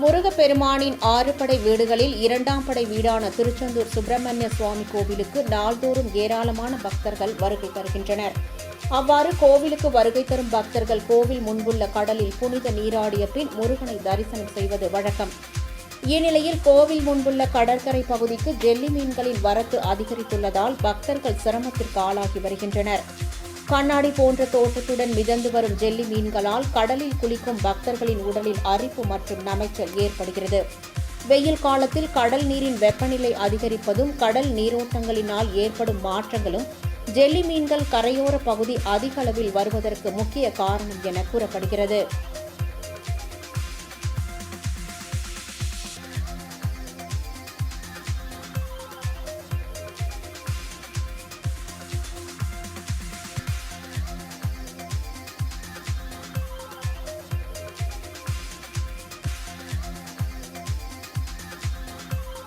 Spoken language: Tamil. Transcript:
முருகப்பெருமானின் 6 படை வீடுகளில் 2ஆம் படை வீடான திருச்செந்தூர் சுப்பிரமணிய சுவாமி கோவிலுக்கு நாள்தோறும் ஏராளமான பக்தர்கள் வருகை தருகின்றனர். அவ்வாறு கோவிலுக்கு வருகை தரும் பக்தர்கள் கோவில் முன்புள்ள கடலில் புனித நீராடிய பின் முருகனை தரிசனம் செய்வது வழக்கம். இந்நிலையில் கோவில் முன்புள்ள கடற்கரை பகுதிக்கு ஜெல்லி மீன்களின் வரத்து அதிகரித்துள்ளதால் பக்தர்கள் சிரமத்திற்கு ஆளாகி வருகின்றனர். கண்ணாடி போன்ற தோற்றத்துடன் மிதந்து வரும் ஜெல்லி மீன்களால் கடலில் குளிக்கும் பக்தர்களின் உடலில் அரிப்பு மற்றும் நமைச்சல் ஏற்படுகிறது. வெயில் காலத்தில் கடல் நீரின் வெப்பநிலை அதிகரிப்பதும் கடல் நீரோட்டங்களினால் ஏற்படும் மாற்றங்களும் ஜெல்லி மீன்கள் கரையோர பகுதி அதிக அளவில் வருவதற்கு முக்கிய காரணம் என கூறப்படுகிறது.